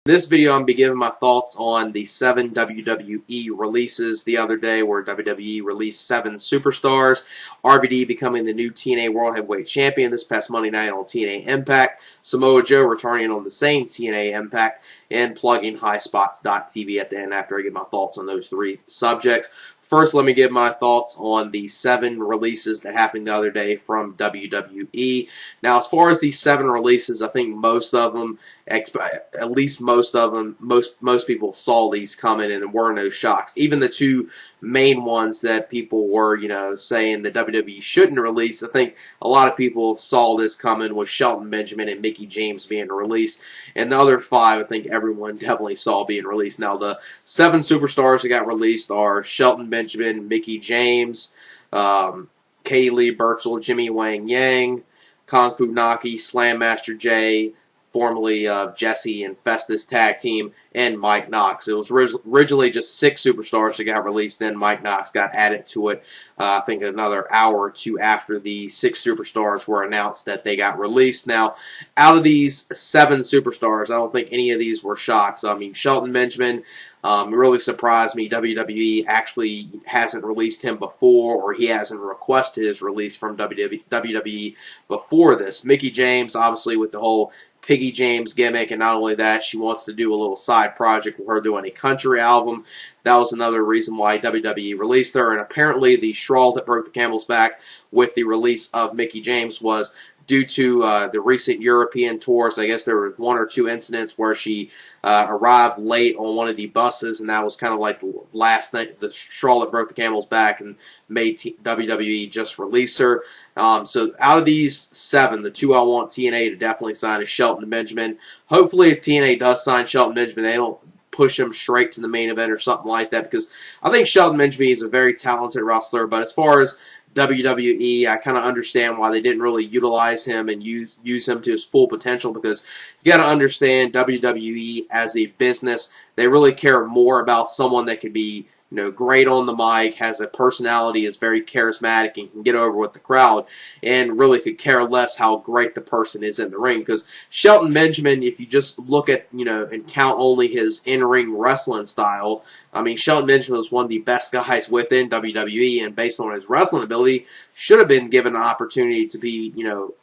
In this video, I'm going to be giving my thoughts on the 7 WWE releases the other day, where WWE released 7 superstars. RVD becoming the new TNA World Heavyweight Champion this past Monday night on TNA Impact. Samoa Joe returning on the same TNA Impact, and plugging Highspots TV at the end after I give my thoughts on those 3 subjects. First, let me give my thoughts on the 7 releases that happened the other day from WWE. Now, as far as these 7 releases, I think most of them, at least most of them, most people saw these coming, and there were no shocks. Even the 2 main ones that people were, saying the WWE shouldn't release, I think a lot of people saw this coming, with Shelton Benjamin and Mickie James being released. And the other 5, I think everyone definitely saw being released. Now, the 7 superstars that got released are Shelton Benjamin, Mickie James, Katie Lee Burchill, Jimmy Wang Yang, Kung Fu Naki, Slam Master Jay, formerly of Jesse and Festus Tag Team, and Mike Knox. It was originally just 6 superstars that got released, then Mike Knox got added to it, I think another hour or 2 after the 6 superstars were announced that they got released. Now, out of these 7 superstars, I don't think any of these were shocks. I mean, Shelton Benjamin, it really surprised me. WWE actually hasn't released him before, or he hasn't requested his release from WWE before this. Mickie James, obviously with the whole Piggy James gimmick, and not only that, she wants to do a little side project with her doing a country album. That was another reason why WWE released her, and apparently the straw that broke the camel's back with the release of Mickie James was due to the recent European tours. I guess there were 1 or 2 incidents where she arrived late on one of the buses, and that was kind of like the last thing, the straw that broke the camel's back, and made WWE just release her. So out of these 7, the 2 I want TNA to definitely sign is Shelton Benjamin. Hopefully, if TNA does sign Shelton Benjamin, they don't push him straight to the main event or something like that, because I think Shelton Benjamin is a very talented wrestler. But as far as WWE, I kind of understand why they didn't really utilize him and use him to his full potential, because you got to understand WWE as a business, they really care more about someone that could be great on the mic, has a personality, is very charismatic, and can get over with the crowd, and really could care less how great the person is in the ring. Because Shelton Benjamin, if you just look at, and count only his in-ring wrestling style, I mean, Shelton Benjamin was one of the best guys within WWE, and based on his wrestling ability, should have been given an opportunity to be,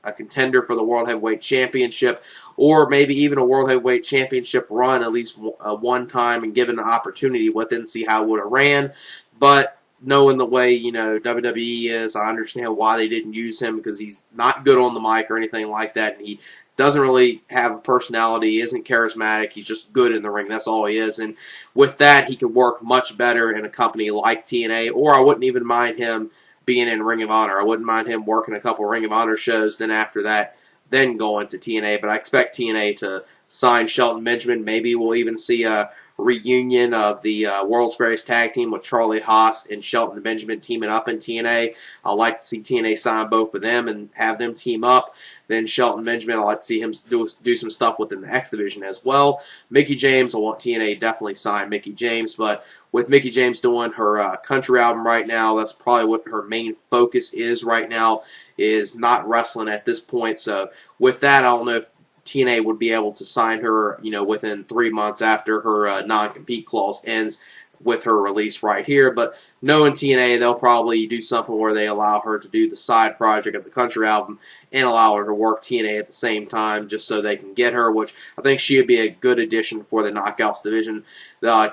a contender for the World Heavyweight Championship, or maybe even a World Heavyweight Championship run at least one time, and given an opportunity with it and see how it would have ran. But knowing the way, WWE is, I understand why they didn't use him, because he's not good on the mic or anything like that, and he doesn't really have a personality, isn't charismatic, he's just good in the ring, that's all he is. And with that, he could work much better in a company like TNA, or I wouldn't even mind him being in Ring of Honor. I wouldn't mind him working a couple Ring of Honor shows, then after that, then going to TNA. But I expect TNA to sign Shelton Benjamin. Maybe we'll even see a reunion of the World's Greatest Tag Team with Charlie Haas and Shelton Benjamin teaming up in TNA. I'd like to see TNA sign both of them and have them team up. Then Shelton Benjamin, I'd like to see him do some stuff within the X Division as well. Mickie James, I want TNA to definitely sign Mickie James, but with Mickie James doing her country album right now, that's probably what her main focus is right now, is not wrestling at this point. So with that, I don't know if TNA would be able to sign her, within 3 months after her non-compete clause ends with her release right here. But knowing TNA, they'll probably do something where they allow her to do the side project of the country album and allow her to work TNA at the same time, just so they can get her, which I think she would be a good addition for the Knockouts division.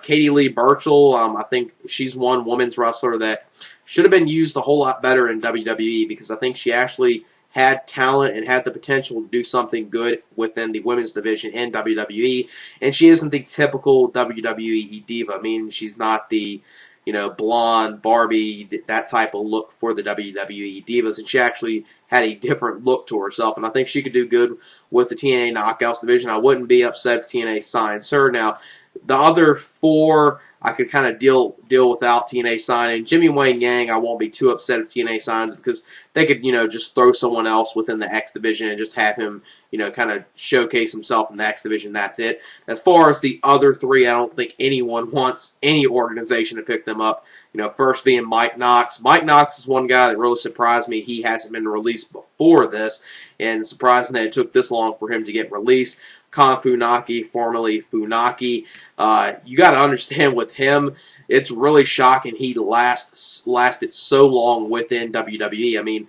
Katie Lee Burchill, I think she's one women's wrestler that should have been used a whole lot better in WWE, because I think she actually had talent and had the potential to do something good within the women's division in WWE. And she isn't the typical WWE diva. I mean, she's not the, blonde Barbie, that type of look for the WWE divas. And she actually had a different look to herself. And I think she could do good with the TNA Knockouts division. I wouldn't be upset if TNA signs her. Now, the other 4, I could kind of deal without TNA signing. Jimmy Wang Yang, I won't be too upset if TNA signs, because they could, just throw someone else within the X Division and just have him, kind of showcase himself in the X Division. That's it. As far as the other 3, I don't think anyone wants any organization to pick them up. First being Mike Knox. Mike Knox is one guy that really surprised me. He hasn't been released before this, and surprising that it took this long for him to get released. Kung Fu Naki, formerly Funaki. You got to understand with him, it's really shocking he lasted so long within WWE. I mean,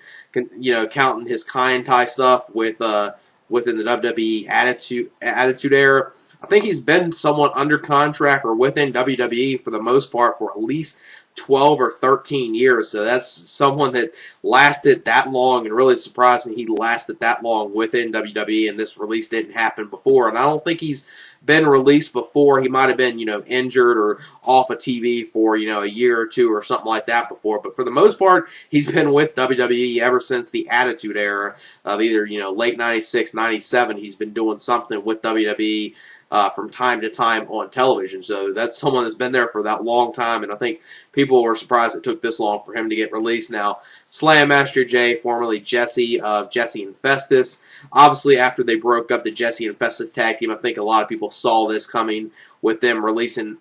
counting his Kai stuff within the WWE Attitude Era, I think he's been somewhat under contract or within WWE for the most part for at least 12 or 13 years. So that's someone that lasted that long, and really surprised me he lasted that long within WWE, and this release didn't happen before. And I don't think he's been released before. He might have been, injured or off of TV for, a year or two or something like that before. But for the most part, he's been with WWE ever since the Attitude Era of either, late 96, 97. He's been doing something with WWE from time to time on television. So that's someone that's been there for that long time, and I think people were surprised it took this long for him to get released. Now, Slam Master Jay, formerly Jesse of Jesse and Festus, obviously after they broke up the Jesse and Festus tag team, I think a lot of people saw this coming with them releasing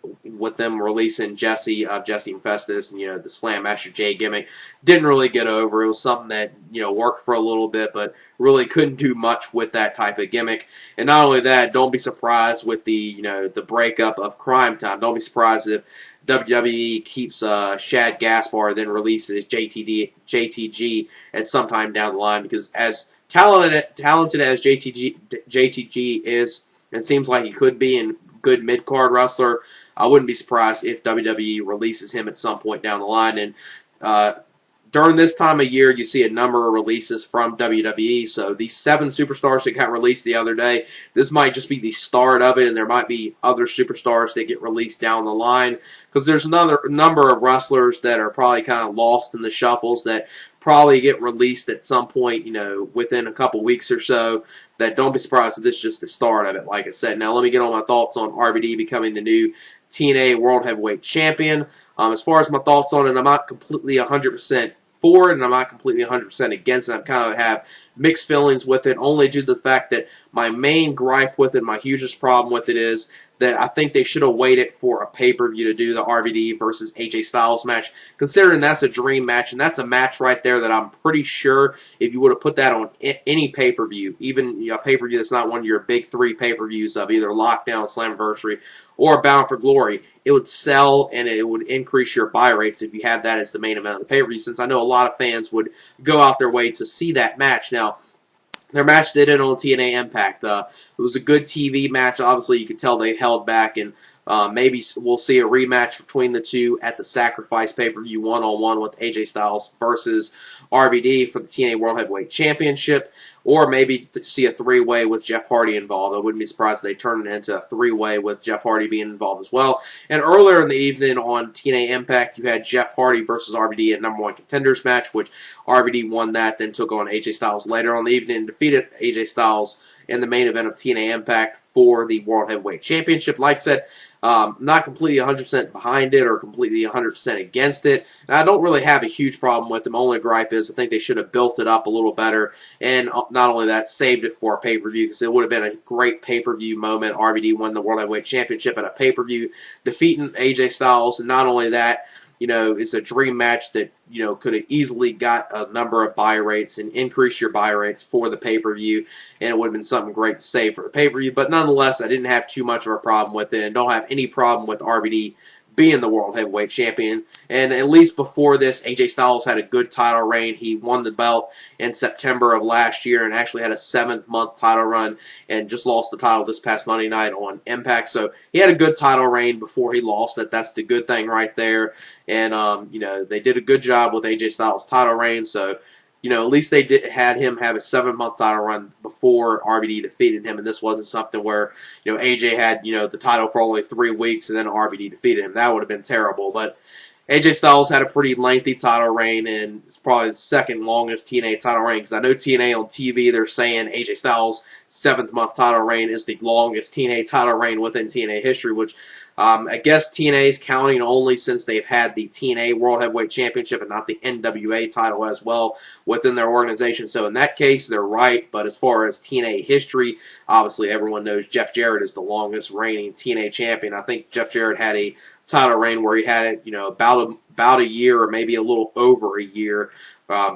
Jesse of Jesse and Festus, and the Slam Master Jay gimmick didn't really get over. It was something that worked for a little bit, but really couldn't do much with that type of gimmick. And not only that, don't be surprised with the the breakup of Crime Time. Don't be surprised if WWE keeps Shad Gaspar, then releases JTG at some time down the line, because as talented as JTG is, and seems like he could be, and good mid-card wrestler, I wouldn't be surprised if WWE releases him at some point down the line. And during this time of year, you see a number of releases from WWE. So these 7 superstars that got released the other day, this might just be the start of it, and there might be other superstars that get released down the line, because there's another number of wrestlers that are probably kind of lost in the shuffles that probably get released at some point, within a couple weeks or so. That don't be surprised if this is just the start of it, like I said. Now let me get on my thoughts on RVD becoming the new TNA World Heavyweight Champion. As far as my thoughts on it, I'm not completely 100% for it, and I'm not completely 100% against it. I kind of have mixed feelings with it, only due to the fact that my main gripe with it, my hugest problem with it, is that I think they should have waited for a pay-per-view to do the RVD versus AJ Styles match, considering that's a dream match, and that's a match right there that I'm pretty sure if you would have put that on any pay-per-view, even a pay-per-view that's not one of your big 3 pay-per-views of either Lockdown, Slammiversary, or Bound for Glory, it would sell and it would increase your buy rates if you had that as the main event of the pay-per-view, since I know a lot of fans would go out their way to see that match. Now, their match they did on TNA Impact. It was a good TV match. Obviously, you could tell they held back, and maybe we'll see a rematch between the two at the Sacrifice pay-per-view one-on-one with AJ Styles versus RVD for the TNA World Heavyweight Championship, or maybe see a 3-way with Jeff Hardy involved. I wouldn't be surprised if they turned it into a 3-way with Jeff Hardy being involved as well. And earlier in the evening on TNA Impact, you had Jeff Hardy versus RVD at #1 Contenders match, which RVD won that, then took on AJ Styles later on the evening and defeated AJ Styles in the main event of TNA Impact for the World Heavyweight Championship. Like I said, not completely 100% behind it or completely 100% against it. And I don't really have a huge problem with them. Only gripe is I think they should have built it up a little better, and not only that, saved it for a pay-per-view, because it would have been a great pay-per-view moment. RVD won the World Heavyweight Championship at a pay-per-view, defeating AJ Styles, and not only that, it's a dream match that, could have easily got a number of buy rates and increase your buy rates for the pay-per-view, and it would have been something great to save for the pay-per-view. But nonetheless, I didn't have too much of a problem with it, and don't have any problem with RVD being the World Heavyweight Champion. And at least before this, AJ Styles had a good title reign. He won the belt in September of last year and actually had a 7-month title run, and just lost the title this past Monday night on Impact. So he had a good title reign before he lost it. That's the good thing right there. And, they did a good job with AJ Styles' title reign. So, at least they had him have a 7-month title run before RVD defeated him, and this wasn't something where, AJ had, the title for only 3 weeks and then RVD defeated him. That would have been terrible. But AJ Styles had a pretty lengthy title reign, and it's probably the second longest TNA title reign, because I know TNA on TV, they're saying AJ Styles' 7th-month title reign is the longest TNA title reign within TNA history, which I guess TNA is counting only since they've had the TNA World Heavyweight Championship and not the NWA title as well within their organization. So in that case, they're right. But as far as TNA history, obviously everyone knows Jeff Jarrett is the longest reigning TNA champion. I think Jeff Jarrett had a title reign where he had it, about about a year or maybe a little over a year,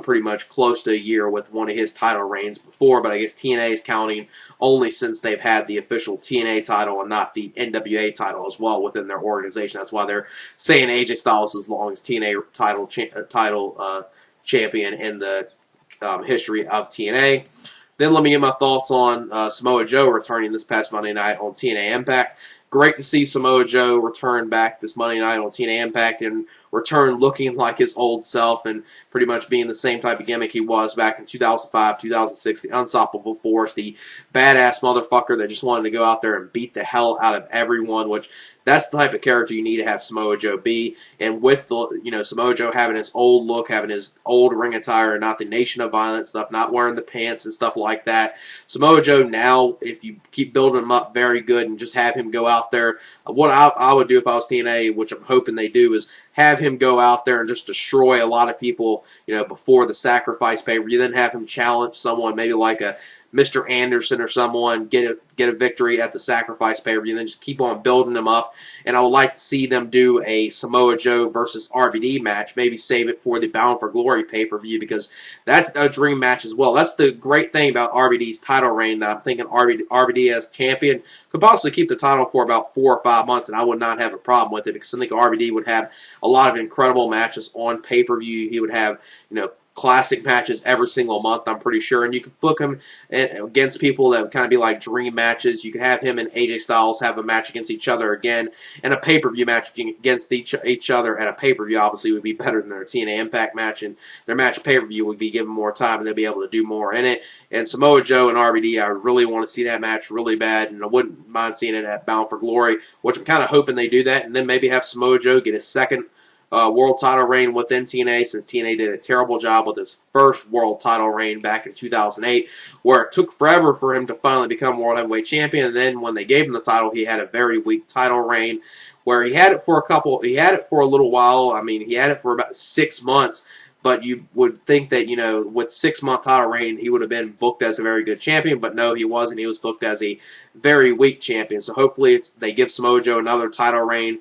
pretty much close to a year with one of his title reigns before, but I guess TNA is counting only since they've had the official TNA title and not the NWA title as well within their organization. That's why they're saying AJ Styles is the longest TNA title champion in the history of TNA. Then let me get my thoughts on Samoa Joe returning this past Monday night on TNA Impact. Great to see Samoa Joe return back this Monday night on TNA Impact and return looking like his old self and pretty much being the same type of gimmick he was back in 2005, 2006, the unstoppable force, the badass motherfucker that just wanted to go out there and beat the hell out of everyone, which that's the type of character you need to have Samoa Joe be. And with the, Samoa Joe having his old look, having his old ring attire, not the Nation of Violence stuff, not wearing the pants and stuff like that. Samoa Joe now, if you keep building him up very good and just have him go out there, what I would do if I was TNA, which I'm hoping they do, is have him go out there and just destroy a lot of people, before the Sacrifice pay-per-view. Then have him challenge someone, maybe like a Mr. Anderson or someone, get a victory at the Sacrifice pay-per-view, and then just keep on building them up. And I would like to see them do a Samoa Joe versus RVD match, maybe save it for the Bound for Glory pay-per-view, because that's a dream match as well. That's the great thing about RVD's title reign, that I'm thinking RVD as champion could possibly keep the title for about 4 or 5 months, and I would not have a problem with it, because I think RVD would have a lot of incredible matches on pay-per-view. He would have, classic matches every single month, I'm pretty sure. And you could book him against people that would kind of be like dream matches. You could have him and AJ Styles have a match against each other again, and a pay-per-view match against each other at a pay-per-view obviously would be better than their TNA Impact match, and their match pay-per-view would be given more time, and they'll be able to do more in it. And Samoa Joe and RVD, I really want to see that match really bad, and I wouldn't mind seeing it at Bound for Glory, which I'm kind of hoping they do that, and then maybe have Samoa Joe get his second world title reign within TNA, since TNA did a terrible job with his first world title reign back in 2008, where it took forever for him to finally become world heavyweight champion. And then when they gave him the title, he had a very weak title reign, where he had it for a little while. I mean, he had it for about 6 months. But you would think that, with 6-month title reign, he would have been booked as a very good champion. But no, he wasn't. He was booked as a very weak champion. So hopefully they give Samoa Joe another title reign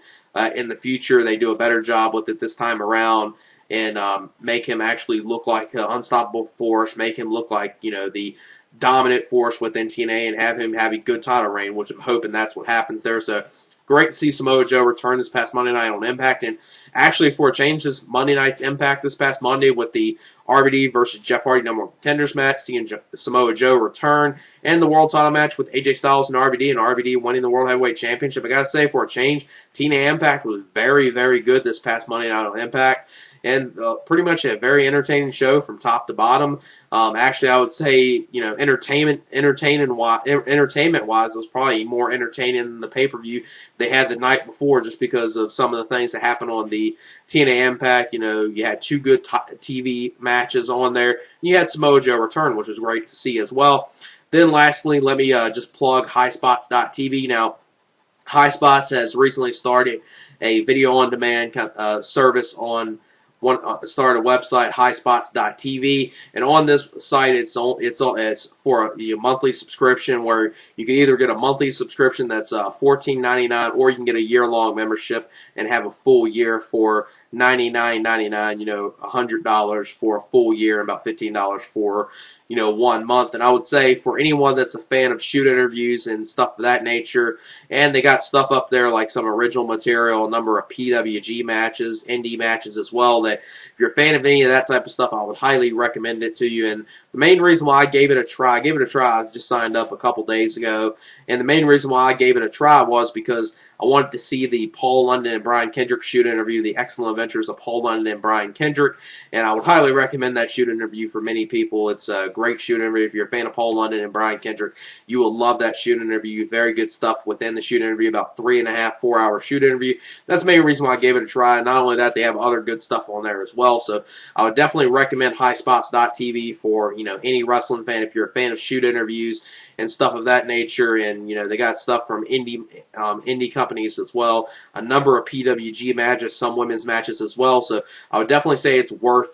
in the future. They do a better job with it this time around, and make him actually look like an unstoppable force, make him look like, the dominant force within TNA, and have him have a good title reign, which I'm hoping that's what happens there. So great to see Samoa Joe return this past Monday night on Impact. And actually, for a change, this Monday night's Impact this past Monday with the RVD versus Jeff Hardy number 1 contenders match, seeing Samoa Joe return, and the world title match with AJ Styles and RVD winning the World Heavyweight Championship. I gotta say, for a change, TNA Impact was very, very good this past Monday night on Impact. And pretty much a very entertaining show from top to bottom. Actually, I would say, entertainment-wise, it was probably more entertaining than the pay-per-view they had the night before, just because of some of the things that happened on the TNA Impact. You had 2 good TV matches on there. You had Samoa Joe return, which was great to see as well. Then lastly, let me just plug Highspots.tv. Now, Highspots has recently started a video-on-demand service on started a website, Highspots.tv, and on this site it's for a monthly subscription, where you can either get a monthly subscription that's $14.99, or you can get a year-long membership and have a full year for $99.99, $100 for a full year, and about $15 for 1 month. And I would say, for anyone that's a fan of shoot interviews and stuff of that nature, and they got stuff up there like some original material, a number of PWG matches, indie matches as well, that if you're a fan of any of that type of stuff, I would highly recommend it to you. And the main reason why I gave it a try, I just signed up a couple days ago, and the main reason why I gave it a try was because I wanted to see the Paul London and Brian Kendrick shoot interview, The Excellent Adventures of Paul London and Brian Kendrick, and I would highly recommend that shoot interview for many people. It's a great shoot interview. If you're a fan of Paul London and Brian Kendrick, you will love that shoot interview. Very good stuff within the shoot interview, about 3.5, 4-hour shoot interview. That's the main reason why I gave it a try. Not only that, they have other good stuff on there as well. So I would definitely recommend Highspots.tv for any wrestling fan. If you're a fan of shoot interviews and stuff of that nature, and they got stuff from indie companies as well, a number of PWG matches, some women's matches as well. So I would definitely say it's worth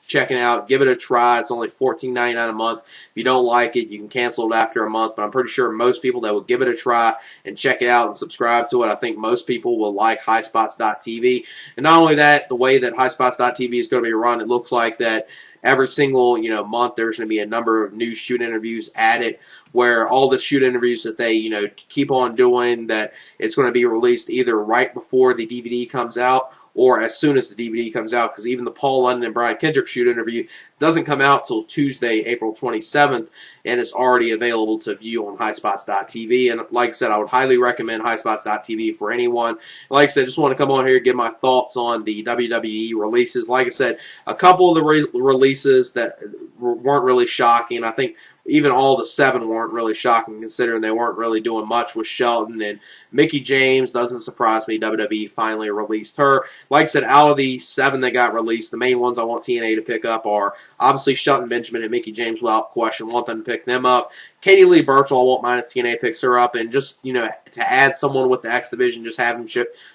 checking out. Give it a try. It's only $14.99 a month. If you don't like it, you can cancel it after a month, but I'm pretty sure most people that will give it a try and check it out and subscribe to it, I think most people will like Highspots.tv. And not only that, the way that Highspots.tv is going to be run, it looks like that every single month there's going to be a number of new shoot interviews added, where all the shoot interviews that they keep on doing, that it's going to be released either right before the DVD comes out or as soon as the DVD comes out, because even the Paul London and Brian Kendrick shoot interview doesn't come out till Tuesday, April 27th, and it's already available to view on Highspots.tv. And like I said, I would highly recommend Highspots.tv for anyone. Like I said, just want to come on here and give my thoughts on the WWE releases. Like I said, a couple of the releases that weren't really shocking. I think even all the 7 weren't really shocking, considering they weren't really doing much with Shelton. And Mickie James, doesn't surprise me, WWE finally released her. Like I said, out of the 7 that got released, the main ones I want TNA to pick up are obviously Shelton Benjamin and Mickie James, without question. Want them to pick them up. Katie Lee Burchill, I won't mind if TNA picks her up. And just, to add someone with the X Division, just have him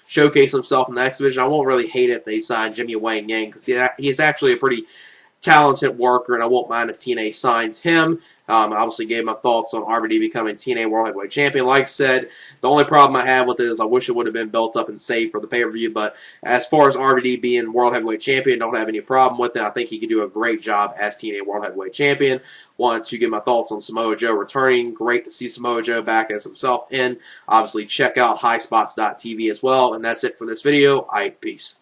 showcase himself in the X Division. I won't really hate it if they sign Jimmy Wang Yang, because he's actually a pretty talented worker, and I won't mind if TNA signs him. I obviously gave my thoughts on RVD becoming TNA World Heavyweight Champion. Like I said, the only problem I have with it is I wish it would have been built up and saved for the pay-per-view. But as far as RVD being World Heavyweight Champion, don't have any problem with it. I think he could do a great job as TNA World Heavyweight Champion. Wanted to give my thoughts on Samoa Joe returning. Great to see Samoa Joe back as himself. And obviously check out Highspots.tv as well. And that's it for this video. Peace.